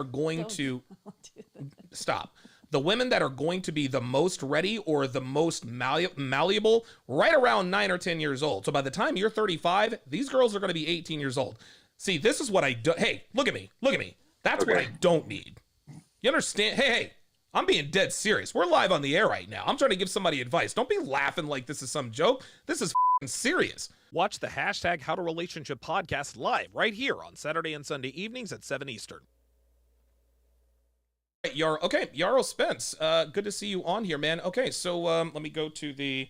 are going Don't to do that. stop. The women that are going to be the most ready or the most malleable right around 9 or 10 years old. So by the time you're 35, these girls are going to be 18 years old. See, this is what I do. Hey, look at me. Look at me. That's what I don't need. You understand? Hey, I'm being dead serious. We're live on the air right now. I'm trying to give somebody advice. Don't be laughing like this is some joke. This is serious. Watch the hashtag How to Relationship podcast live right here on Saturday and Sunday evenings at 7 Eastern. Okay, Yarrow Spence, good to see you on here, man. Okay, so let me go to the.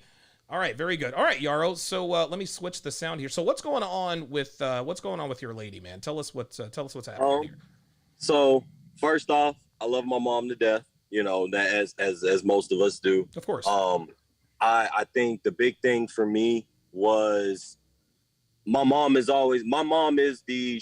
All right, very good. All right, Yarrow. So let me switch the sound here. So what's going on with your lady, man? Tell us what's happening here. So first off, I love my mom to death. You know that as most of us do. Of course. I think the big thing for me was my mom is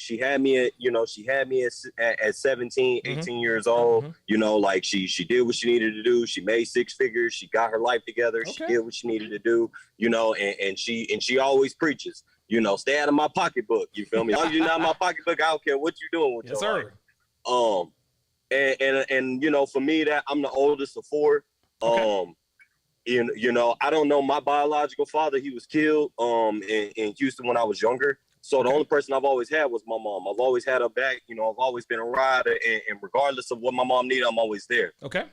she had me at 17, 18 years old. Mm-hmm. You know, like she did what she needed to do. She made six figures. She got her life together. Okay. She did what she needed to do, you know, and she always preaches, you know, stay out of my pocketbook. You feel me? As long as you're not in my pocketbook, I don't care what you're doing with yes, your sir. life. And you know, for me, that I'm the oldest of four. Okay. You know, I don't know my biological father. He was killed in Houston when I was younger. So the only person I've always had was my mom. I've always had her back. You know, I've always been a rider, and regardless of what my mom needed, I'm always there. Okay.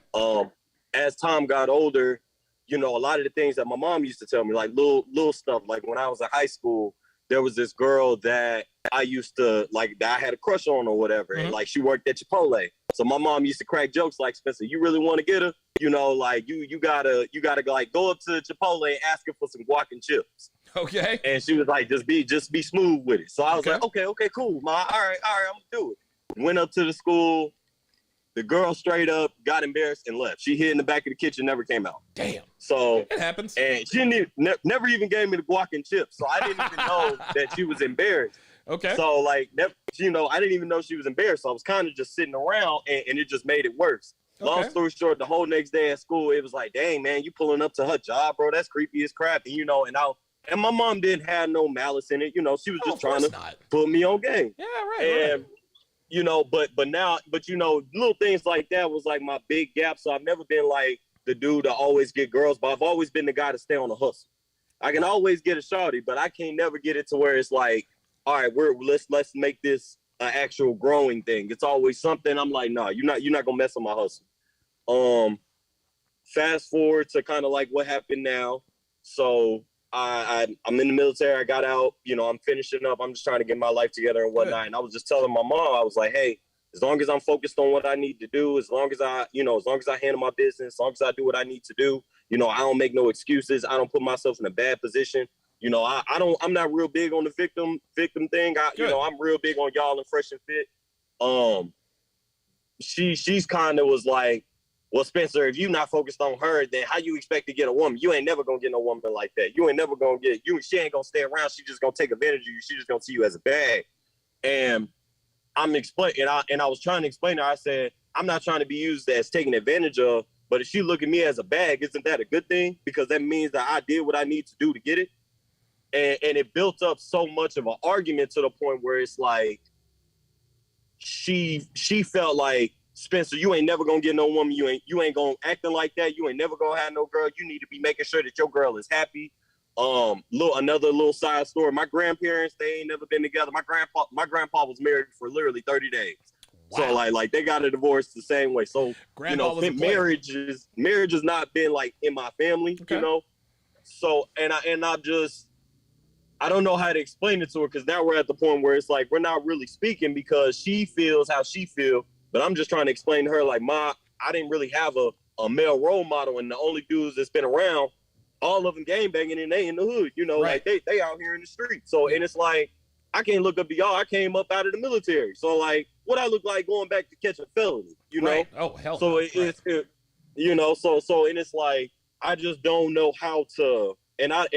As time got older, you know, a lot of the things that my mom used to tell me, like little stuff, like when I was in high school, there was this girl that I used to like that I had a crush on or whatever, and like she worked at Chipotle. So my mom used to crack jokes like, Spencer, you really want to get her? You know, like you gotta like go up to Chipotle and ask her for some guac and chips. Okay. And she was like, just be smooth with it. So I was Okay. like, okay, cool, ma. All right, I'm gonna do it. Went up to the school. The girl straight up got embarrassed and left. She hid in the back of the kitchen, never came out. Damn. So it happens. And she never even gave me the guac and chips. So I didn't even know that she was embarrassed. Okay. So like, you know, I didn't even know she was embarrassed. So I was kind of just sitting around, and it just made it worse. Okay. Long story short, the whole next day at school, it was like, dang, man, you pulling up to her job, bro. That's creepy as crap. And, you know, and my mom didn't have no malice in it. You know, she was just trying to put me on game. Yeah, right. And, you know, but you know, little things like that was like my big gap. So I've never been like the dude to always get girls, but I've always been the guy to stay on the hustle. I can always get a shawty, but I can't never get it to where it's like, all right, let's make this an actual growing thing. It's always something. I'm like, no, you're not gonna mess with my hustle. Fast forward to kind of like what happened now. So I'm in the military. I got out. You know, I'm finishing up. I'm just trying to get my life together and whatnot. Good. And I was just telling my mom, I was like, hey, as long as I'm focused on what I need to do, as long as I handle my business, as long as I do what I need to do, you know, I don't make no excuses. I don't put myself in a bad position. You know, I'm not real big on the victim thing. You know, I'm real big on y'all and fresh and fit. She's kind of was like, well, Spencer, if you not focused on her, then how you expect to get a woman? You ain't never gonna get no woman like that. You ain't never gonna get you. She ain't gonna stay around. She just gonna take advantage of you. She just gonna see you as a bag. And I'm explaining, and I was trying to explain to her. I said, I'm not trying to be used as taken advantage of, but if she look at me as a bag, isn't that a good thing? Because that means that I did what I need to do to get it. And it built up so much of an argument to the point where it's like she felt like, Spencer, you ain't never gonna get no woman. You ain't gonna acting like that. You ain't never gonna have no girl. You need to be making sure that your girl is happy. Another little side story. My grandparents, they ain't never been together. My grandpa was married for literally 30 days. Wow. So like they got a divorce the same way. So grandpa, you know, marriage has not been like in my family, okay. You know. So I don't know how to explain it to her, because now we're at the point where it's like we're not really speaking because she feels how she feels. But I'm just trying to explain to her, like, Ma, I didn't really have a male role model, and the only dudes that's been around, all of them gang banging, and they in the hood, you know, right. Like they out here in the street. So, and it's like, I can't look up to y'all. I came up out of the military. So, like, what I look like going back to catch a felony, you know? Right. Oh, hell so no. You know, so, and it's like, I just don't know how to, and I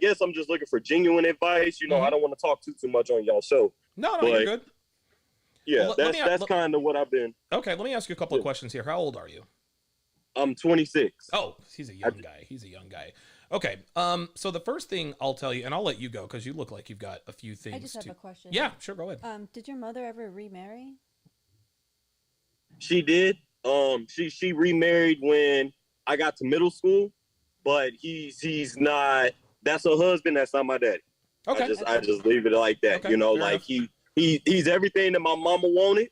guess I'm just looking for genuine advice. You know, I don't want to talk too much on y'all show. No, you're good. Yeah, well, that's kind of what I've been. Okay, let me ask you a couple of questions here. How old are you? I'm 26. Oh, he's a young guy. Okay, so the first thing I'll tell you, and I'll let you go because you look like you've got a few things. I just have a question. Yeah, sure, go ahead. Did your mother ever remarry? She did. She remarried when I got to middle school, but he's not. That's her husband. That's not my daddy. Okay. I just leave it like that. Okay. You know, Fair like enough. he's everything that my mama wanted.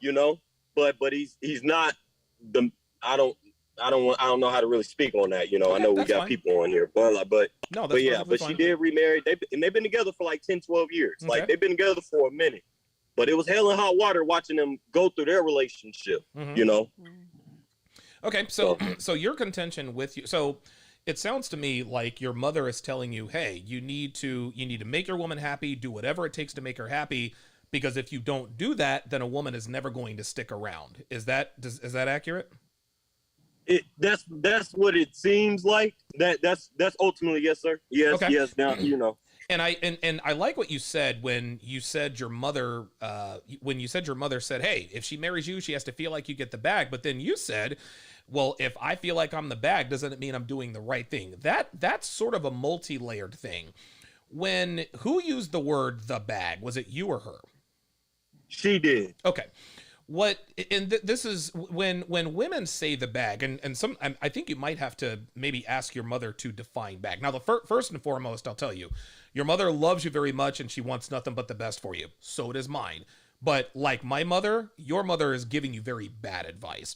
You know, but he's not the. I don't I don't know how to really speak on that. You know, I Okay. know we That's got fine. people on here, No, but that's yeah, perfectly but she fine. did remarry. They've been together for like 10, 12 years. Like Okay. they've been together for a minute. But it was hell and hot water watching them go through their relationship, Mm-hmm. you know? Okay. So, so your contention with you. So it sounds to me like your mother is telling you, hey, you need to make your woman happy, do whatever it takes to make her happy. Because if you don't do that, then a woman is never going to stick around. Is that accurate? That's what it seems like. That's ultimately yes, sir. Yes, Okay. yes. Now you know. And I like what you said when you said your mother said, hey, if she marries you, she has to feel like you get the bag. But then you said, well, if I feel like I'm the bag, doesn't it mean I'm doing the right thing? That's sort of a multi-layered thing. Who used the word the bag? Was it you or her? She did. Okay. This is when women say the bag, and some I think you might have to maybe ask your mother to define bag. Now, the first and foremost, I'll tell you, your mother loves you very much and she wants nothing but the best for you. So does mine. But like my mother, your mother is giving you very bad advice.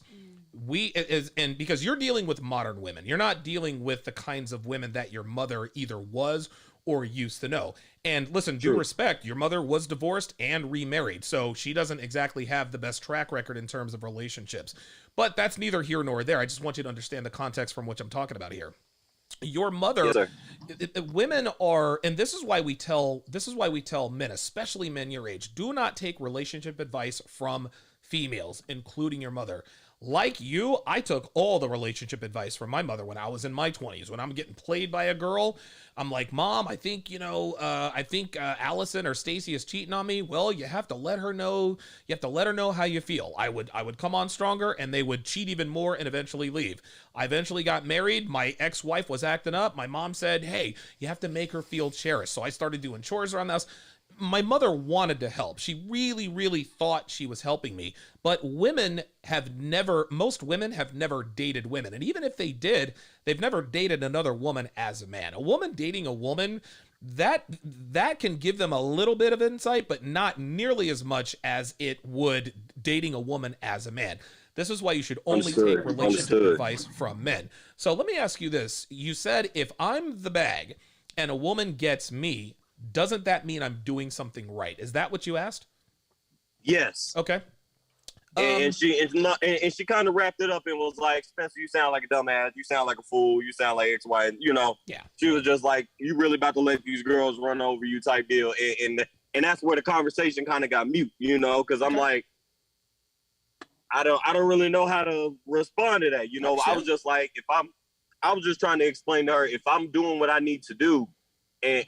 And because you're dealing with modern women, you're not dealing with the kinds of women that your mother either was or used to know. And listen, due True. respect, your mother was divorced and remarried, so she doesn't exactly have the best track record in terms of relationships. But that's neither here nor there. I just want you to understand the context from which I'm talking about here. Your mother, Yes, sir. women are, and this is why we tell men, especially men your age, do not take relationship advice from females, including your mother. Like you, I took all the relationship advice from my mother when I was in my 20s. When I'm getting played by a girl, I'm like, Mom, I think Allison or Stacy is cheating on me. Well, you have to let her know. You have to let her know how you feel. I would come on stronger, and they would cheat even more and eventually leave. I eventually got married. My ex-wife was acting up. My mom said, hey, you have to make her feel cherished. So I started doing chores around the house. My mother wanted to help. She really, really thought she was helping me. But most women have never dated women. And even if they did, they've never dated another woman as a man. A woman dating a woman, that can give them a little bit of insight, but not nearly as much as it would dating a woman as a man. This is why you should only take relationship advice from men. So let me ask you this. You said if I'm the bag and a woman gets me, doesn't that mean I'm doing something right? Is that what you asked? Yes. Okay. And she kind of wrapped it up and was like, Spencer, you sound like a dumbass. You sound like a fool. You sound like X, Y. You know. Yeah. She was just like, you really about to let these girls run over you type deal. And that's where the conversation kind of got mute, you know, because I'm like, I don't really know how to respond to that. You know, I was just like, I was just trying to explain to her, if I'm doing what I need to do, and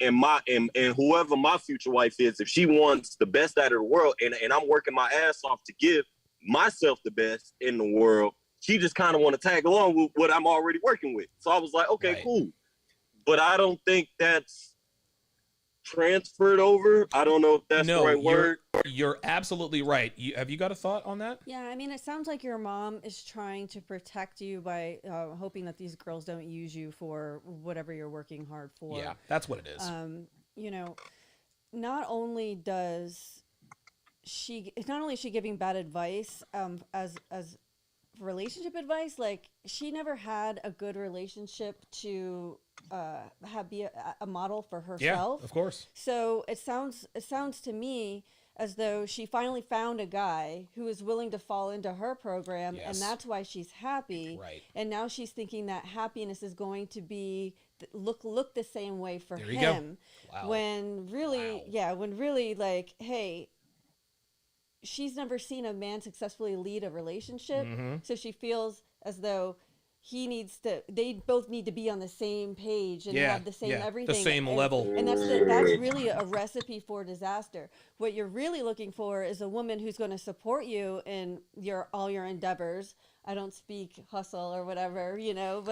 whoever my future wife is, if she wants the best out of the world, and I'm working my ass off to give myself the best in the world, she just kind of want to tag along with what I'm already working with. So I was like, okay, Right. cool. But I don't think that's transferred over. I don't know if that's the right word. You're absolutely right. Have you got a thought on that? Yeah, I mean, it sounds like your mom is trying to protect you by hoping that these girls don't use you for whatever you're working hard for. Yeah, that's what it is. You know, not only is she giving bad advice as relationship advice, like she never had a good relationship to be a model for herself. Yeah, of course. So it sounds to me as though she finally found a guy who is willing to fall into her program, Yes. and that's why she's happy. Right. And now she's thinking that happiness is going to be look the same way for There you him. go. Wow. When really, like, hey, she's never seen a man successfully lead a relationship, so she feels as though they both need to be on the same page and have the same everything, the same level. and that's really a recipe for disaster. What you're really looking for is a woman who's going to support you in all your endeavors. I don't speak hustle or whatever, you know,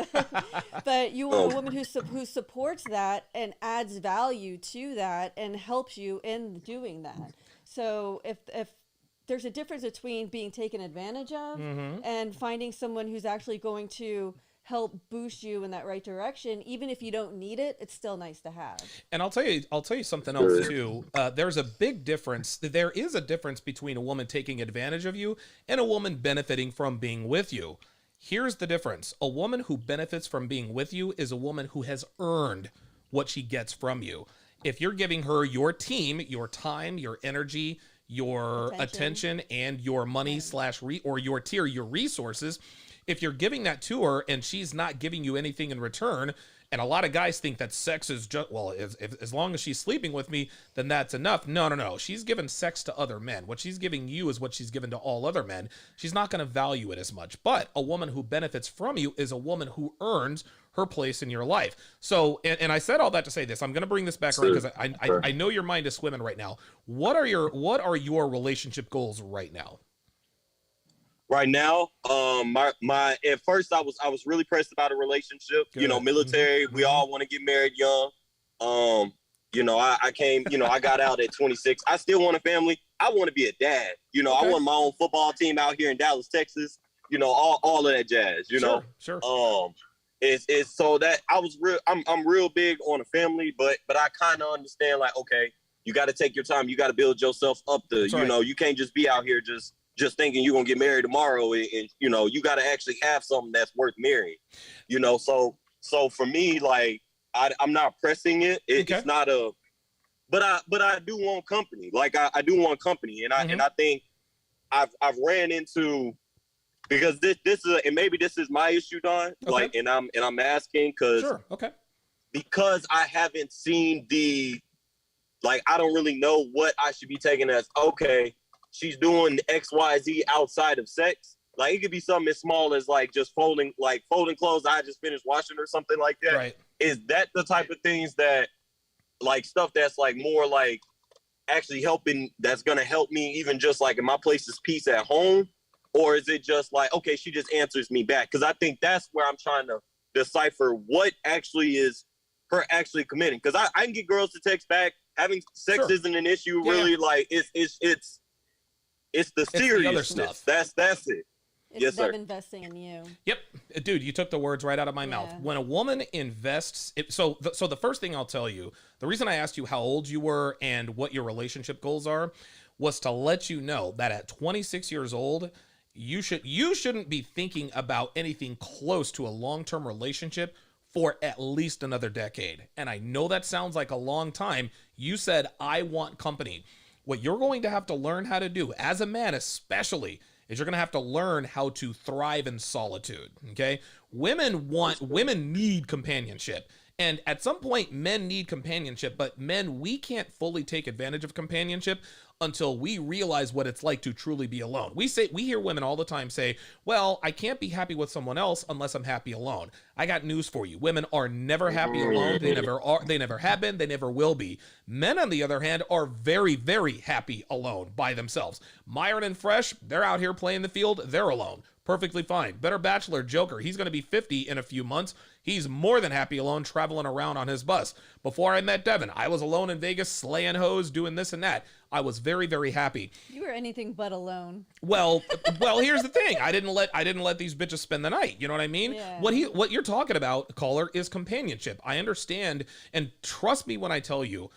but you want a woman who supports that and adds value to that and helps you in doing that. So if there's a difference between being taken advantage of Mm-hmm. and finding someone who's actually going to help boost you in that right direction. Even if you don't need it, it's still nice to have. And I'll tell you something else too. There's a big difference. There is a difference between a woman taking advantage of you and a woman benefiting from being with you. Here's the difference. A woman who benefits from being with you is a woman who has earned what she gets from you. If you're giving her your team, your time, your energy, your attention and your money or your tier, your resources, if you're giving that to her and she's not giving you anything in return, and a lot of guys think that sex is just, well, as long as she's sleeping with me, then that's enough. No. She's given sex to other men. What she's giving you is what she's given to all other men. She's not going to value it as much. But a woman who benefits from you is a woman who earns her place in your life. So, and I said all that to say this. I'm going to bring this back around because I know your mind is swimming right now. What are your relationship goals right now? Right now, my at first I was really pressed about a relationship. Good. You know, military. Mm-hmm. We all want to get married young. You know, I came. You know, I got out at 26. I still want a family. I want to be a dad. You know, I want my own football team out here in Dallas, Texas. You know, all of that jazz. You know, sure. It's so that I'm real big on a family, but I kind of understand like, okay, you got to take your time. You got to build yourself up. Know, you can't just be out here just thinking you're gonna get married tomorrow, and you know you got to actually have something that's worth marrying. You know, so for me, like I'm not pressing it. It's not a, but I do want company. Like I do want company, and I think I've ran into, because this is and maybe this is my issue, Don. Like, and I'm asking because I haven't seen I don't really know what I should be taking as she's doing XYZ outside of sex. Like, it could be something as small as like just folding clothes I just finished washing or something like that. Right. Is that the type of things that, like, stuff that's like more like actually helping, that's gonna help me even just like in my place is peace at home? Or is it just like, okay, she just answers me back? Because I think that's where I'm trying to decipher what actually is her actually committing. Because I can get girls to text back. Having sex isn't an issue, really. Like, it's the seriousness. The other stuff. That's it. It's them investing in you. Yep. Dude, you took the words right out of my mouth. When a woman invests, so the first thing I'll tell you, the reason I asked you how old you were and what your relationship goals are was to let you know that at 26 years old, you shouldn't be thinking about anything close to a long-term relationship for at least another decade. And I know that sounds like a long time. You said, I want company. What you're going to have to learn how to do, as a man especially, is you're going to have to learn how to thrive in solitude, okay? Women need companionship. And at some point, men need companionship, but men, we can't fully take advantage of companionship until we realize what it's like to truly be alone. We hear women all the time say, well, I can't be happy with someone else unless I'm happy alone. I got news for you. Women are never happy alone. They never are. They never have been. They never will be. Men, on the other hand, are very, very happy alone by themselves. Myron and Fresh, they're out here playing the field. They're alone. Perfectly fine. Better Bachelor, Joker. He's going to be 50 in a few months. He's more than happy alone, traveling around on his bus. Before I met Devin, I was alone in Vegas, slaying hoes, doing this and that. I was very, very happy. You were anything but alone. Well, here's the thing. I didn't let these bitches spend the night. You know what I mean? Yeah. What you're talking about, caller, is companionship. I understand, and trust me when I tell you,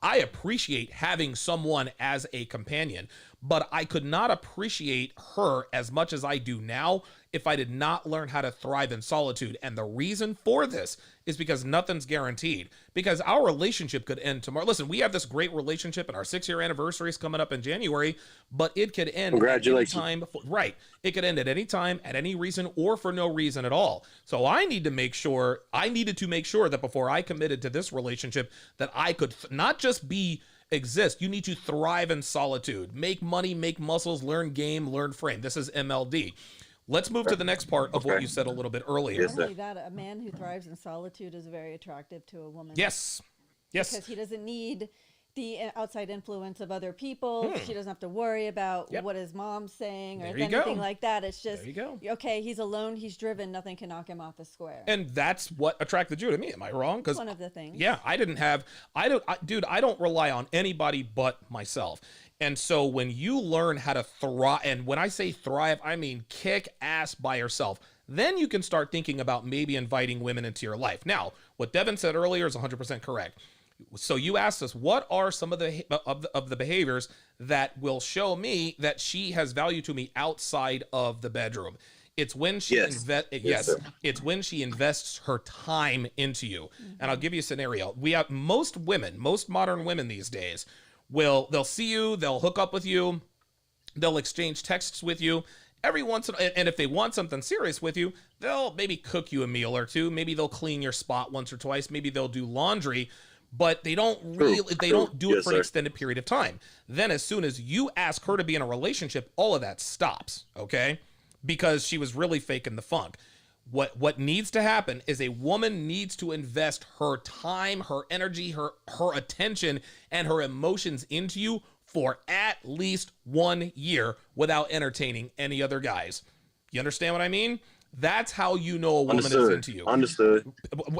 I appreciate having someone as a companion, but I could not appreciate her as much as I do now if I did not learn how to thrive in solitude. And the reason for this is because nothing's guaranteed. Because our relationship could end tomorrow. Listen, we have this great relationship, and our 6-year anniversary is coming up in January, but it could end Congratulations. at any time. Right. It could end at any time, at any reason, or for no reason at all. So I needed to make sure that before I committed to this relationship, that I could not just exist. You need to thrive in solitude. Make money, make muscles, learn game, learn frame. This is MLD. Let's move to the next part of what you said a little bit earlier. Not only that, a man who thrives in solitude is very attractive to a woman. Yes. Because he doesn't need the outside influence of other people. She doesn't have to worry about what his mom's saying or anything like that. It's just, okay, he's alone, he's driven, nothing can knock him off the square. And that's what attracted you to me. Am I wrong? Because one of the things. Yeah, I don't rely on anybody but myself. And so when you learn how to thrive, and when I say thrive, I mean kick ass by yourself, then you can start thinking about maybe inviting women into your life. Now, what Devin said earlier is 100% correct. So you asked us, what are some of the behaviors that will show me that she has value to me outside of the bedroom? It's when she it's when she invests her time into you. And I'll give you a scenario. We have most modern women these days they'll see you, they'll hook up with you, they'll exchange texts with you. Every once in and if they want something serious with you, they'll maybe cook you a meal or two, maybe they'll clean your spot once or twice, maybe they'll do laundry, but they don't do it for an extended period of time. Then as soon as you ask her to be in a relationship, all of that stops, okay? Because she was really faking the funk. What needs to happen is a woman needs to invest her time, her energy, her attention, and her emotions into you for at least 1 year without entertaining any other guys. You understand what I mean? That's how you know a woman is into you. Understood.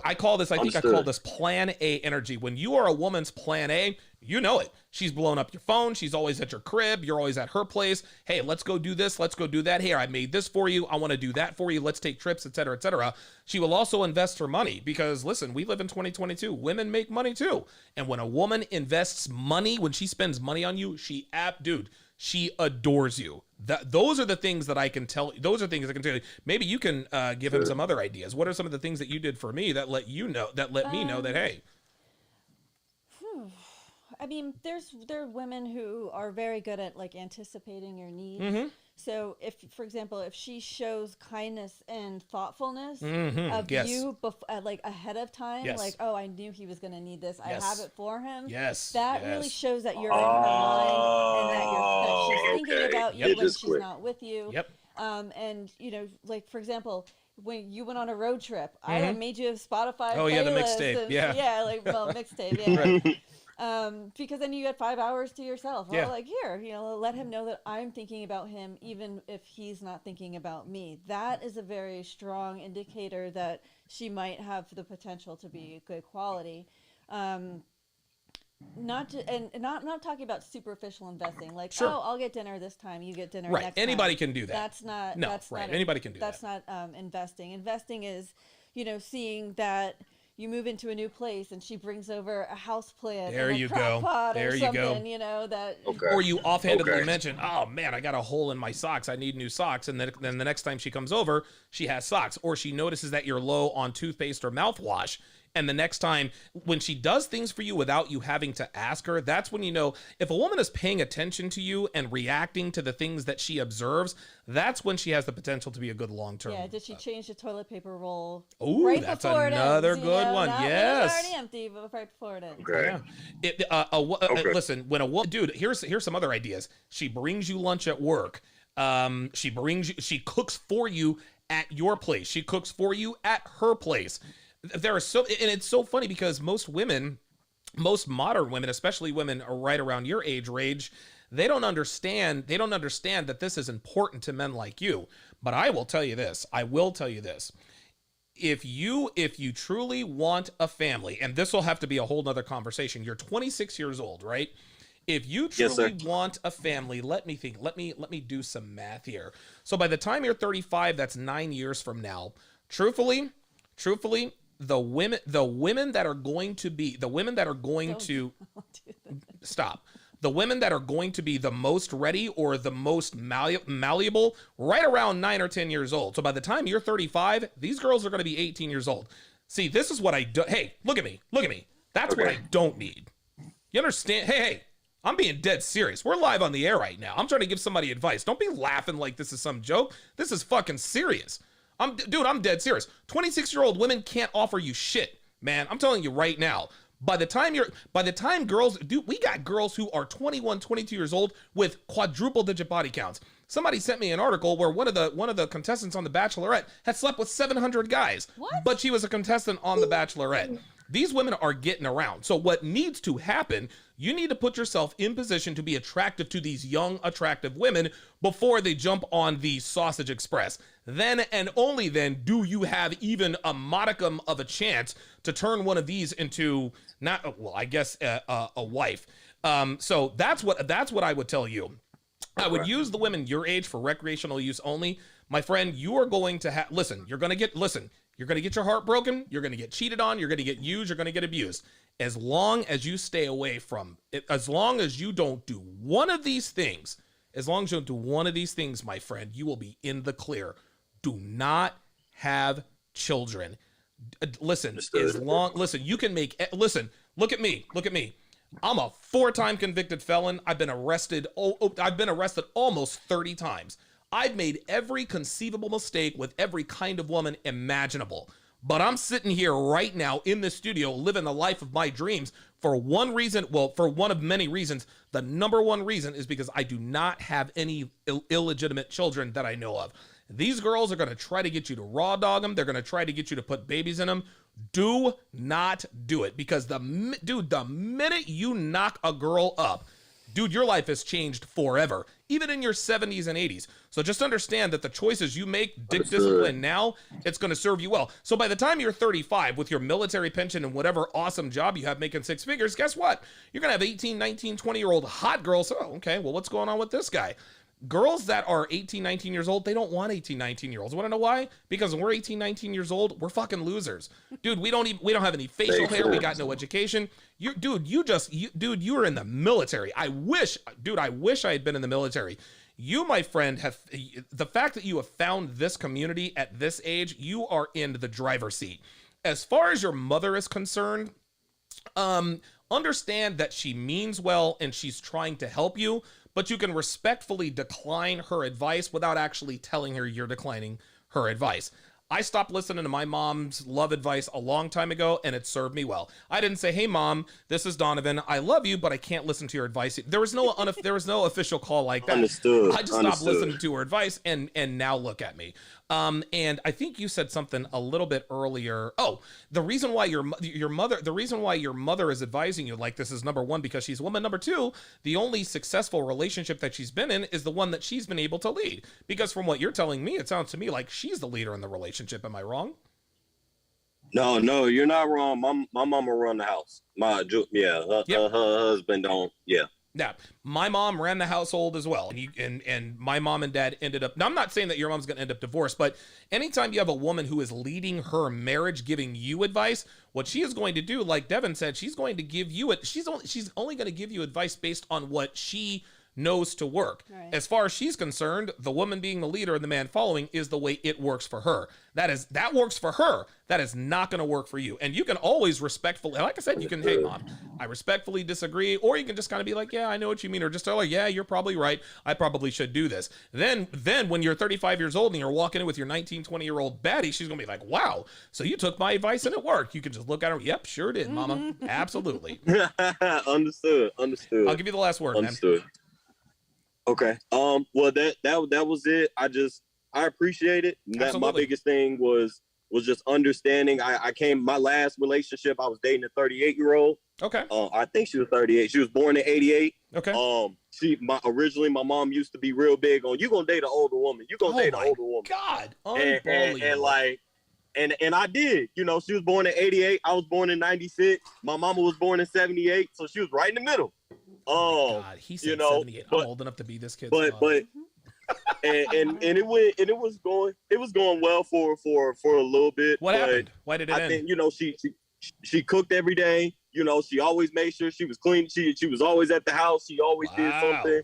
I call this plan A energy. When you are a woman's plan A, you know it. She's blown up your phone. She's always at your crib. You're always at her place. Hey, let's go do this. Let's go do that. Here, I made this for you. I want to do that for you. Let's take trips, etc., etc. She will also invest her money because, listen, we live in 2022. Women make money too. And when a woman invests money, when she spends money on you, she adores you. Those are the things that I can tell. Those are things I can tell you. Maybe you can give him some other ideas. What are some of the things that you did for me that let me know that, hey? I mean, there are women who are very good at like anticipating your needs. So if, for example, if she shows kindness and thoughtfulness of you like ahead of time, like, oh, I knew he was going to need this. I have it for him. That really shows that you're in her mind and that she's thinking about you when she's not with you. And, you know, like, for example, when you went on a road trip, I made you a Spotify playlist. The mixtape. Mixtape. Because then you had 5 hours to yourself. Well, like, here, you know, let him know that I'm thinking about him, even if he's not thinking about me. That is a very strong indicator that she might have the potential to be good quality. Not talking about superficial investing, like, oh, I'll get dinner this time, you get dinner next time. Anybody can do that. Anybody can do that. That's not investing. Investing is, you know, seeing that you move into a new place and she brings over a house plant and a crock pot or something, you know, that... Or you offhandedly mention, oh man, I got a hole in my socks, I need new socks. And then the next time she comes over, she has socks. Or she notices that you're low on toothpaste or mouthwash. And the next time when she does things for you without you having to ask her, that's when you know if a woman is paying attention to you and reacting to the things that she observes, that's when she has the potential to be a good long-term. Yeah, did she change the toilet paper roll? Oh, that's another good one. Yes. It's already empty, but right before it ends. Okay. Listen, when a woman, dude, here's some other ideas. She brings you lunch at work. She cooks for you at your place. She cooks for you at her place. And it's so funny because most modern women, especially women right around your age range, they don't understand that this is important to men like you. But I will tell you this. If you truly want a family, and this will have to be a whole nother conversation. You're 26 years old, right? If you truly want a family, let me think. Let me do some math here. So by the time you're 35, that's 9 years from now. Truthfully, the women that are going to be the most ready or the most malleable right around 9 or 10 years old. So by the time you're 35, these girls are going to be 18 years old. See, this is what I do. Hey, look at me. That's what I don't need. You understand? Hey, I'm being dead serious. We're live on the air right now. I'm trying to give somebody advice. Don't be laughing like this is some joke. This is fucking serious. I'm dead serious. 26-year-old women can't offer you shit, man. I'm telling you right now. By the time girls, we got girls who are 21, 22 years old with quadruple digit body counts. Somebody sent me an article where one of the contestants on The Bachelorette had slept with 700 guys. What? But she was a contestant on The Bachelorette. These women are getting around. So what needs to happen, you need to put yourself in position to be attractive to these young, attractive women before they jump on the Sausage Express. Then and only then do you have even a modicum of a chance to turn one of these into a wife. So that's what I would tell you. I would use the women your age for recreational use only. My friend, you are going to have, you're going to get your heart broken. You're going to get cheated on. You're going to get used. You're going to get abused. As long as you stay away from it, as long as you don't do one of these things, my friend, you will be in the clear. Do not have children. Listen, you can make, look at me. I'm a 4-time convicted felon. I've been arrested almost 30 times. I've made every conceivable mistake with every kind of woman imaginable. But I'm sitting here right now in the studio living the life of my dreams for one reason, for one of many reasons. The number one reason is because I do not have any illegitimate children that I know of. These girls are going to try to get you to raw dog them. They're going to try to get you to put babies in them. Do not do it, because the minute you knock a girl up, dude, your life has changed forever, even in your 70s and 80s. So just understand that the choices you make, dick discipline now, it's going to serve you well. So by the time you're 35 with your military pension and whatever awesome job you have making 6 figures, guess what? You're going to have 18, 19, 20-year-old hot girls. Oh, okay, well, what's going on with this guy? Girls that are 18, 19 years old, they don't want 18, 19-year-olds. Want to know why? Because when we're 18, 19 years old, we're fucking losers. Dude, we don't have any facial hair. We got no education. You were in the military. I wish I had been in the military. You, my friend, the fact that you have found this community at this age, you are in the driver's seat. As far as your mother is concerned, understand that she means well and she's trying to help you, but you can respectfully decline her advice without actually telling her you're declining her advice. I stopped listening to my mom's love advice a long time ago, and it served me well. I didn't say, "Hey, Mom, this is Donovan. I love you, but I can't listen to your advice." There was no official call like that. Understood. I just stopped listening to her advice, and now look at me. And I think you said something a little bit earlier. Oh, the reason why your mother is advising you like this is, number one, because she's a woman. Number two, the only successful relationship that she's been in is the one that she's been able to lead. Because from what you're telling me, it sounds to me like she's the leader in the relationship. Am I wrong? No, you're not wrong. My mama run the house. Her husband don't. Yeah. Yeah, my mom ran the household as well, and my mom and dad ended up. Now, I'm not saying that your mom's going to end up divorced, but anytime you have a woman who is leading her marriage, giving you advice, what she is going to do, like Devin said, she's going to give you it. She's only going to give you advice based on what she knows to work. Right. As far as she's concerned, the woman being the leader and the man following is the way it works for her. That works for her. That is not going to work for you. And you can always respectfully, like I said, you can, "Hey, Mom, I respectfully disagree," or you can just kind of be like, "Yeah, I know what you mean," or just tell her, "Yeah, you're probably right. I probably should do this." Then when you're 35 years old and you're walking in with your 19, 20-year-old baddie, she's going to be like, "Wow, so you took my advice and it worked." You can just look at her. "Yep, sure did, Mama." Absolutely. Understood. I'll give you the last word, Understood. Man. Okay. Well, that was it. I appreciate it. My biggest thing was just understanding. My last relationship, I was dating a 38-year-old. Okay. I think she was 38. She was born in 88. Okay. Originally my mom used to be real big on, "You gonna date an older woman. You gonna date an older woman." God. Unbelievable. And I did. She was born in 88. I was born in 96. My mama was born in 78. So she was right in the middle. God, he said 78. I'm old enough to be this kid's mom. and it was going well for a little bit. What happened? Why did it end? I think she cooked every day. She always made sure she was clean. She was always at the house. She always did something.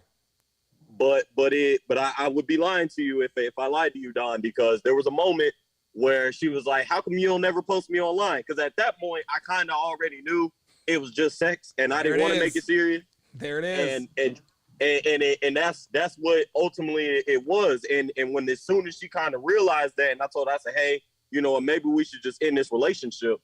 But I would be lying to you if I lied to you, Don, because there was a moment where she was like, "How come you don't never post me online?" Because at that point, I kind of already knew it was just sex, and I didn't want to make it serious. There it is. And that's what ultimately it was. And when as soon as she kind of realized that, and I told her, I said, "Hey, maybe we should just end this relationship."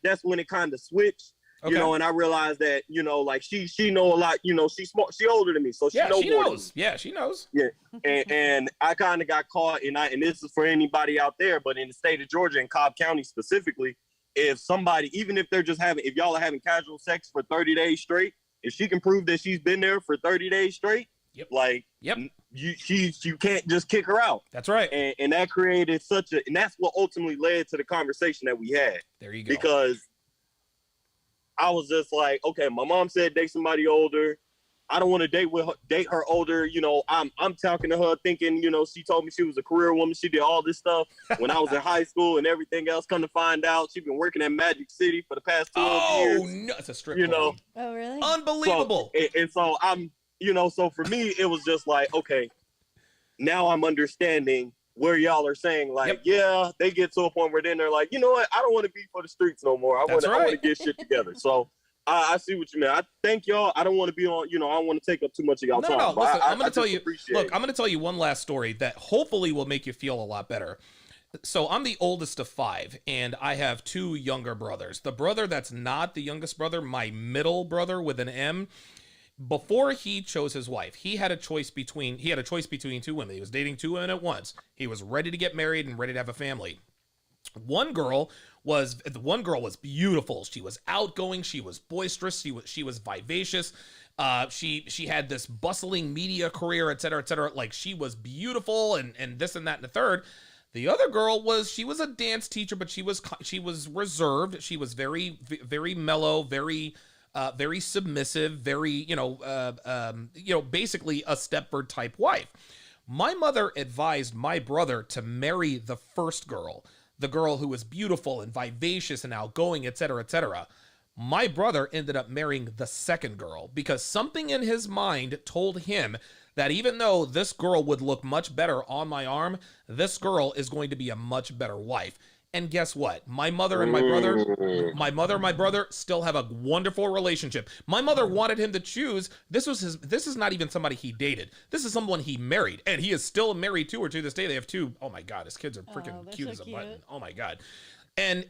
That's when it kind of switched. Okay. And I realized that, like she know a lot, she's smart, she older than me. So she knows. Yeah, she knows. Yeah. And I kind of got caught, and this is for anybody out there, but in the state of Georgia and Cobb County specifically, if somebody, even if they're if y'all are having casual sex for 30 days straight, if she can prove that she's been there for 30 days straight, you can't just kick her out. That's right. And that created and that's what ultimately led to the conversation that we had. There you go. Because I was just like, okay, my mom said date somebody older. I don't want to date her older. You know, I'm talking to her thinking, you know, she told me she was a career woman. She did all this stuff when I was in high school and everything else. Come to find out, she's been working at Magic City for the past 12 years. Oh, no, it's a strip You club. know, Oh, really? Unbelievable. and so I'm, you know, so for me, it was just like, okay, now I'm understanding where y'all are saying like, yeah, they get to a point where then they're like, you know what, I don't want to be for the streets no more. I want to get shit together. So I see what you mean. I thank y'all. I don't want to be on, you know, I don't want to take up too much of y'all time. No, listen, I'm going to tell you, look, it. I'm going to tell you one last story that hopefully will make you feel a lot better. So I'm the oldest of 5, and I have 2 younger brothers. The brother that's not the youngest brother, my middle brother with an M, before he chose his wife, he had a choice between 2 women. He was dating 2 women at once. He was ready to get married and ready to have a family. One girl was beautiful. She was outgoing. She was boisterous. She was vivacious. She had this bustling media career, et cetera, et cetera. Like, she was beautiful and this and that and the third. The other girl was a dance teacher, but she was reserved. She was very, very mellow, very submissive, very, basically a Stepford type wife. My mother advised my brother to marry the first girl, the girl who was beautiful and vivacious and outgoing, et cetera, et cetera. My brother ended up marrying the second girl because something in his mind told him that even though this girl would look much better on my arm, this girl is going to be a much better wife. And guess what? My mother and my brother still have a wonderful relationship. My mother wanted him to choose. This is not even somebody he dated. This is someone he married, and he is still married to her to this day. They have 2. Oh my God, his kids are freaking cute as a button. Oh my God. And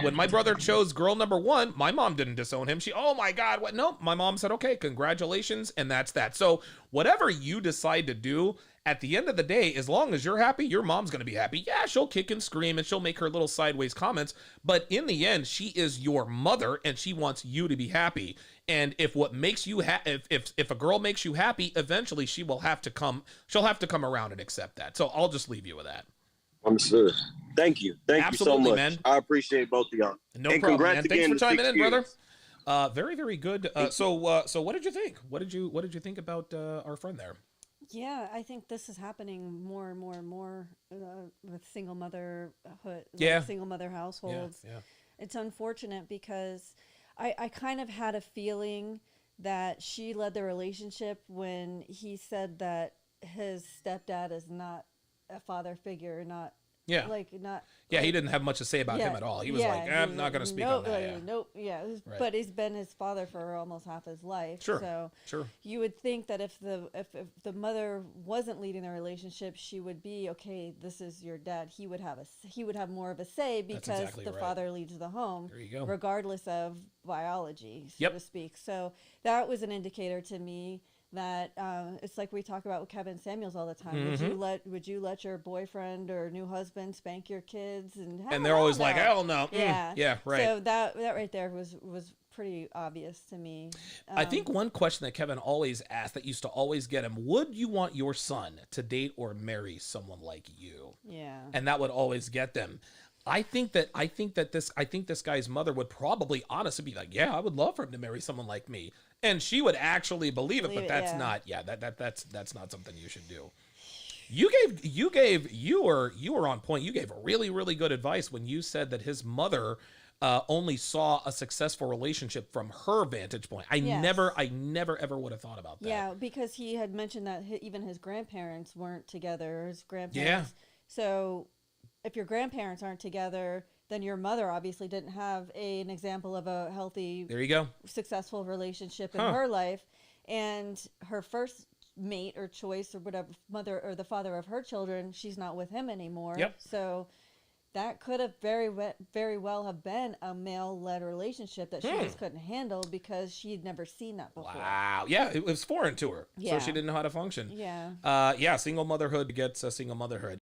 when my brother chose girl number 1, my mom didn't disown him. Oh my God, what? No, my mom said, okay, congratulations. And that's that. So whatever you decide to do, at the end of the day, as long as you're happy, your mom's going to be happy. Yeah, she'll kick and scream and she'll make her little sideways comments. But in the end, she is your mother and she wants you to be happy. And if what makes you if a girl makes you happy, eventually she'll have to come around and accept that. So I'll just leave you with that. I'm sure. Thank you. Thank Absolutely, you so much. Man. I appreciate both of y'all. No and problem, congrats man. Thanks for chiming in, years. brother. Very, very good. So what did you think? What did you think about our friend there? Yeah, I think this is happening more and more and more with single motherhood, single mother households. Yeah. It's unfortunate because I kind of had a feeling that she led the relationship when he said that his stepdad is not a father figure, not Yeah, he didn't have much to say about him at all. He was like, I'm not going to speak on that. Nope. Right. But he's been his father for almost half his life. Sure. So you would think that if the mother wasn't leading the relationship, she would be okay. This is your dad. He would have more of a say because exactly the right. father leads the home, There you go. regardless of biology, so to speak. So that was an indicator to me that it's like we talk about with Kevin Samuels all the time. Mm-hmm. Would you let your boyfriend or new husband spank your kids? And they're always like, hell no. Yeah, right. So that right there was pretty obvious to me. I think one question that Kevin always asked that used to always get him: would you want your son to date or marry someone like you? Yeah. And that would always get them. I think this guy's mother would probably honestly be like, yeah, I would love for him to marry someone like me. And she would actually believe it, but that's not that's not something you should do. You were on point. You gave really, really good advice when you said that his mother only saw a successful relationship from her vantage point. I never ever would have thought about that. Yeah, because he had mentioned that even his grandparents weren't together. His grandparents. Yeah. So if your grandparents aren't together, then your mother obviously didn't have an example of a healthy, there you go, successful relationship in her life. And her first mate or choice or whatever, mother or the father of her children, she's not with him anymore. Yep. So that could have very well have been a male-led relationship that she just couldn't handle because she'd never seen that before. Wow. Yeah, it was foreign to her. Yeah. So she didn't know how to function. Yeah. Single motherhood begets single motherhood.